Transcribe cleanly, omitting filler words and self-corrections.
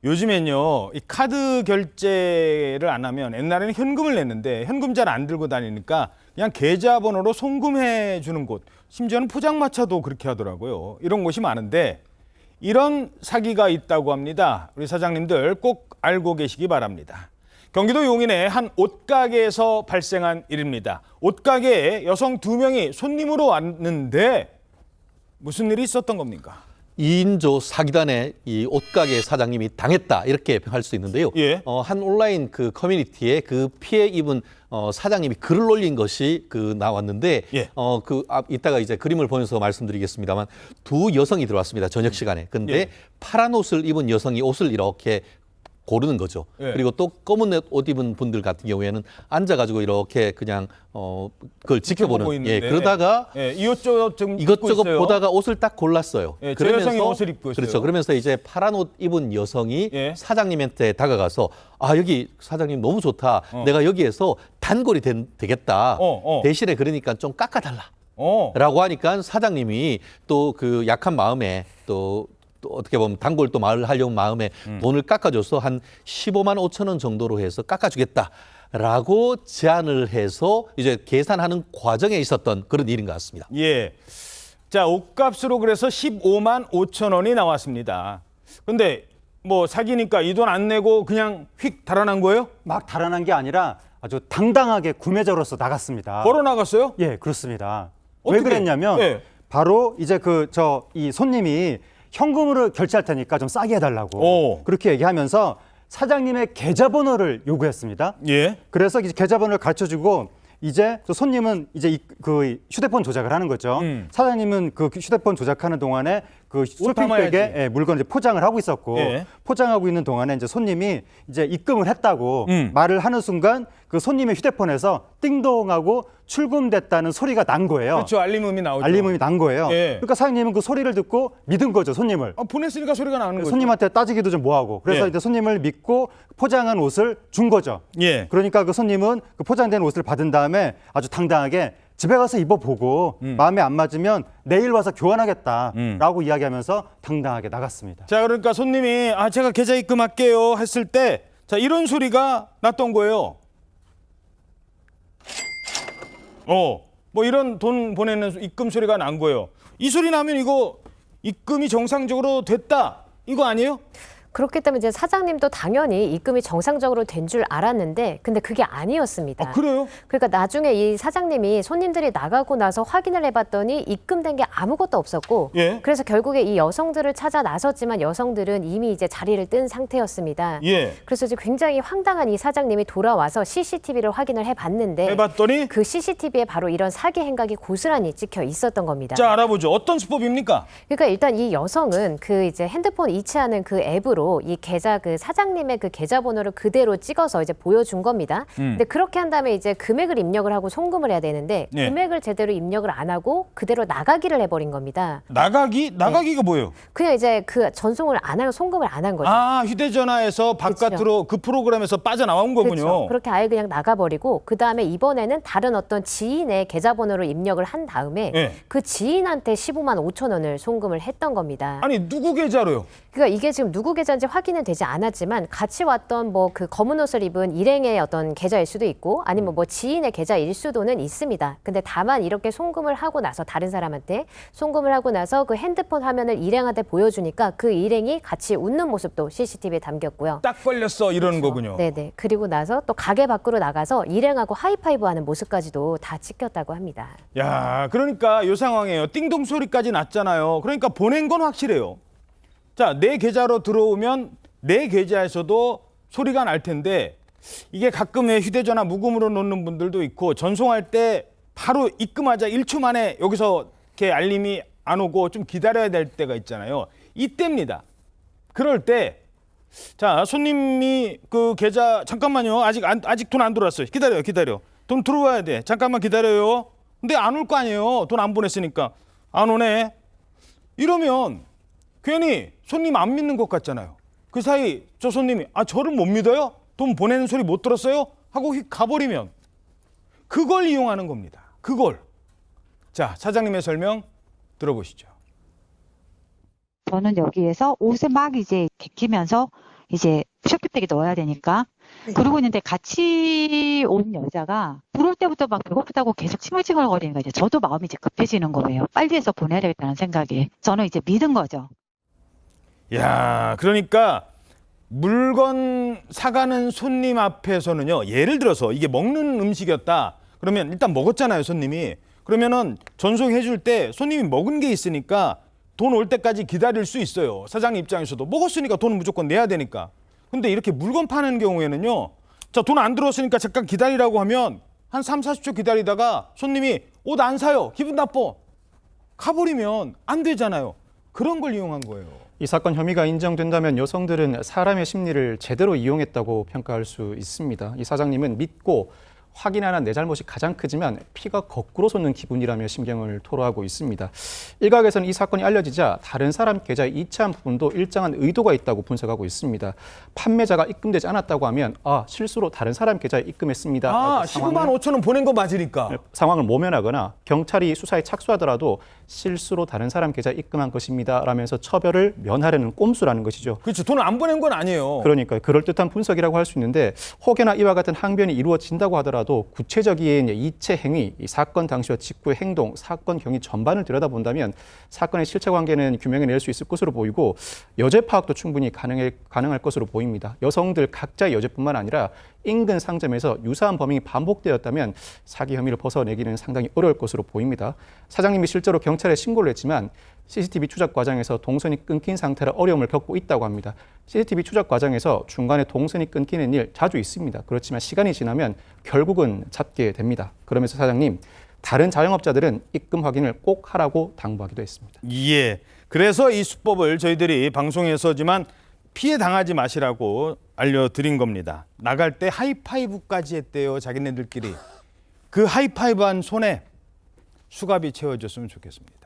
요즘엔요, 이 카드 결제를 안 하면 옛날에는 현금을 냈는데 현금 잘 안 들고 다니니까 그냥 계좌번호로 송금해 주는 곳, 심지어는 포장마차도 그렇게 하더라고요. 이런 곳이 많은데 이런 사기가 있다고 합니다. 우리 사장님들 꼭 알고 계시기 바랍니다. 경기도 용인의 한 옷가게에서 발생한 일입니다. 옷가게에 여성 2명이 손님으로 왔는데 무슨 일이 있었던 겁니까? 2인조 사기단의 이 옷가게 사장님이 당했다 이렇게 할 수 있는데요. 예. 한 온라인 그 커뮤니티에 그 피해 입은 사장님이 글을 올린 것이 나왔는데 예. 이따가 이제 그림을 보면서 말씀드리겠습니다만 두 여성이 들어왔습니다. 저녁 시간에. 근데 예. 파란 옷을 입은 여성이 옷을 이렇게 고르는 거죠. 예. 그리고 또 검은 옷 입은 분들 같은 경우에는 앉아가지고 이렇게 그냥 그걸 지켜보는. 예, 그러다가 예, 이것저것 좀 이것저것 입고 있어요. 보다가 옷을 딱 골랐어요. 예, 저 여성이 옷을 입고 있어요. 그렇죠. 그러면서 이제 파란 옷 입은 여성이 예. 사장님한테 다가가서 여기 사장님 너무 좋다. 내가 여기에서 단골이 되겠다. 대신에 그러니까 좀 깎아달라. 라고 하니까 사장님이 또 그 약한 마음에 또 어떻게 보면 단골 또 하려는 마음에 돈을 깎아줘서 한 15만 5천 원 정도로 해서 깎아주겠다라고 제안을 해서 이제 계산하는 과정에 있었던 그런 일인 것 같습니다. 예. 자, 옷값으로 그래서 15만 5천 원이 나왔습니다. 근데 뭐 사기니까 이 돈 안 내고 그냥 휙 달아난 거예요? 막 달아난 게 아니라 아주 당당하게 구매자로서 나갔습니다. 걸어 나갔어요? 예, 그렇습니다. 어떻게? 왜 그랬냐면 예. 바로 이제 이 손님이 현금으로 결제할 테니까 좀 싸게 해달라고 그렇게 얘기하면서 사장님의 계좌번호를 요구했습니다. 예. 그래서 이제 계좌번호를 가르쳐주고 이제 저 손님은 이제 그 휴대폰 조작을 하는 거죠. 사장님은 그 휴대폰 조작하는 동안에 그 쇼핑백에 물건을 이제 포장을 하고 있었고 예. 포장하고 있는 동안에 이제 손님이 이제 입금을 했다고 말을 하는 순간 그 손님의 휴대폰에서 띵동하고 출금됐다는 소리가 난 거예요. 그렇죠. 알림음이 나오죠. 알림음이 난 거예요. 예. 그러니까 사장님은 그 소리를 듣고 믿은 거죠, 손님을. 보냈으니까 소리가 나는 거죠. 손님한테 따지기도 좀 뭐하고. 그래서 예. 이제 손님을 믿고 포장한 옷을 준 거죠. 예. 그러니까 그 손님은 그 포장된 옷을 받은 다음에 아주 당당하게 집에 가서 입어보고 마음에 안 맞으면 내일 와서 교환하겠다라고 이야기하면서 당당하게 나갔습니다. 자, 그러니까 손님이 제가 계좌 입금할게요 했을 때 자, 이런 소리가 났던 거예요. 뭐 이런 돈 보내는 입금 소리가 난 거예요. 이 소리 나면 이거 입금이 정상적으로 됐다. 이거 아니에요? 그렇기 때문에 이제 사장님도 당연히 입금이 정상적으로 된 줄 알았는데 근데 그게 아니었습니다. 그래요? 그러니까 나중에 이 사장님이 손님들이 나가고 나서 확인을 해봤더니 입금된 게 아무것도 없었고 예. 그래서 결국에 이 여성들을 찾아 나섰지만 여성들은 이미 이제 자리를 뜬 상태였습니다. 예. 그래서 이제 굉장히 황당한 이 사장님이 돌아와서 CCTV를 확인을 해봤는데 해봤더니 그 CCTV에 바로 이런 사기 행각이 고스란히 찍혀 있었던 겁니다. 자, 알아보죠. 어떤 수법입니까? 그러니까 일단 이 여성은 그 이제 핸드폰 이체하는 그 앱으로 이 계좌 그 사장님의 그 계좌번호를 그대로 찍어서 이제 보여준 겁니다. 근데 그렇게 한 다음에 이제 금액을 입력을 하고 송금을 해야 되는데 예. 금액을 제대로 입력을 안 하고 그대로 나가기를 해버린 겁니다. 나가기가 뭐예요? 그냥 이제 그 전송을 안 하고 송금을 안 한 거죠. 휴대전화에서 바깥으로 그 프로그램에서 빠져나온 거군요. 그렇죠. 그렇게 아예 그냥 나가버리고 그 다음에 이번에는 다른 어떤 지인의 계좌번호를 입력을 한 다음에 예. 그 지인한테 15만 5천 원을 송금을 했던 겁니다. 아니, 누구 계좌로요? 그러니까 이게 지금 누구 계좌인지 확인은 되지 않았지만 같이 왔던 뭐 그 검은 옷을 입은 일행의 어떤 계좌일 수도 있고 아니면 뭐 지인의 계좌일 수도는 있습니다. 근데 다만 이렇게 송금을 하고 나서 다른 사람한테 송금을 하고 나서 그 핸드폰 화면을 일행한테 보여주니까 그 일행이 같이 웃는 모습도 CCTV에 담겼고요. 딱 걸렸어 이러는 거군요. 네네. 그리고 나서 또 가게 밖으로 나가서 일행하고 하이파이브하는 모습까지도 다 찍혔다고 합니다. 야, 그러니까 이 상황이에요. 띵동 소리까지 났잖아요. 그러니까 보낸 건 확실해요. 자, 내 계좌로 들어오면 내 계좌에서도 소리가 날 텐데 이게 가끔 휴대전화 무금으로 놓는 분들도 있고 전송할 때 바로 입금하자 1초 만에 여기서 이렇게 알림이 안 오고 좀 기다려야 될 때가 있잖아요. 이때입니다. 그럴 때 자, 손님이 그 계좌 잠깐만요. 아직 돈 안 들어왔어요. 기다려. 돈 들어와야 돼. 잠깐만 기다려요. 근데 안 올 거 아니에요. 돈 안 보냈으니까. 안 오네. 이러면 괜히 손님 안 믿는 것 같잖아요. 그 사이 저 손님이 저를 못 믿어요? 돈 보내는 소리 못 들었어요? 하고 휙 가버리면 그걸 이용하는 겁니다. 그걸. 자, 사장님의 설명 들어보시죠. 저는 여기에서 옷을 막 이제 개키면서 이제 쇼핑백에 넣어야 되니까. 그러고 있는데 같이 온 여자가 들어올 때부터 막 배고프다고 계속 칭얼칭얼거리니까 이제 저도 마음이 이제 급해지는 거예요. 빨리 해서 보내야 되겠다는 생각에 저는 이제 믿은 거죠. 야, 그러니까 물건 사가는 손님 앞에서는요. 예를 들어서 이게 먹는 음식이었다. 그러면 일단 먹었잖아요, 손님이. 그러면은 전송해 줄 때 손님이 먹은 게 있으니까 돈 올 때까지 기다릴 수 있어요. 사장님 입장에서도 먹었으니까 돈은 무조건 내야 되니까. 근데 이렇게 물건 파는 경우에는요. 자, 돈 안 들어왔으니까 잠깐 기다리라고 하면 한 3, 40초 기다리다가 손님이 옷 안 사요. 기분 나빠. 가버리면 안 되잖아요. 그런 걸 이용한 거예요. 이 사건 혐의가 인정된다면 여성들은 사람의 심리를 제대로 이용했다고 평가할 수 있습니다. 이 사장님은 믿고 확인하는 내 잘못이 가장 크지만 피가 거꾸로 솟는 기분이라며 심경을 토로하고 있습니다. 일각에서는 이 사건이 알려지자 다른 사람 계좌에 이체한 부분도 일정한 의도가 있다고 분석하고 있습니다. 판매자가 입금되지 않았다고 하면 실수로 다른 사람 계좌에 입금했습니다. 15만 5천 원 보낸 거 맞으니까. 상황을 모면하거나 경찰이 수사에 착수하더라도 실수로 다른 사람 계좌에 입금한 것입니다 라면서 처벌을 면하려는 꼼수라는 것이죠. 그렇죠. 돈을 안 보낸 건 아니에요. 그러니까 그럴듯한 분석이라고 할 수 있는데 혹여나 이와 같은 항변이 이루어진다고 하더라도 구체적인 이체 행위, 이 사건 당시와 직후의 행동, 사건 경위 전반을 들여다본다면 사건의 실체 관계는 규명해낼 수 있을 것으로 보이고 여죄 파악도 충분히 가능할 것으로 보입니다. 여성들 각자의 여죄뿐만 아니라 인근 상점에서 유사한 범행이 반복되었다면 사기 혐의를 벗어내기는 상당히 어려울 것으로 보입니다. 사장님이 실제로 경찰에 신고를 했지만 CCTV 추적 과정에서 동선이 끊긴 상태라 어려움을 겪고 있다고 합니다. CCTV 추적 과정에서 중간에 동선이 끊기는 일 자주 있습니다. 그렇지만 시간이 지나면 결국은 잡게 됩니다. 그러면서 사장님, 다른 자영업자들은 입금 확인을 꼭 하라고 당부하기도 했습니다. 예. 그래서 이 수법을 저희들이 방송에서지만 피해 당하지 마시라고 알려드린 겁니다. 나갈 때 하이파이브까지 했대요. 자기네들끼리. 그 하이파이브한 손에 수갑이 채워졌으면 좋겠습니다.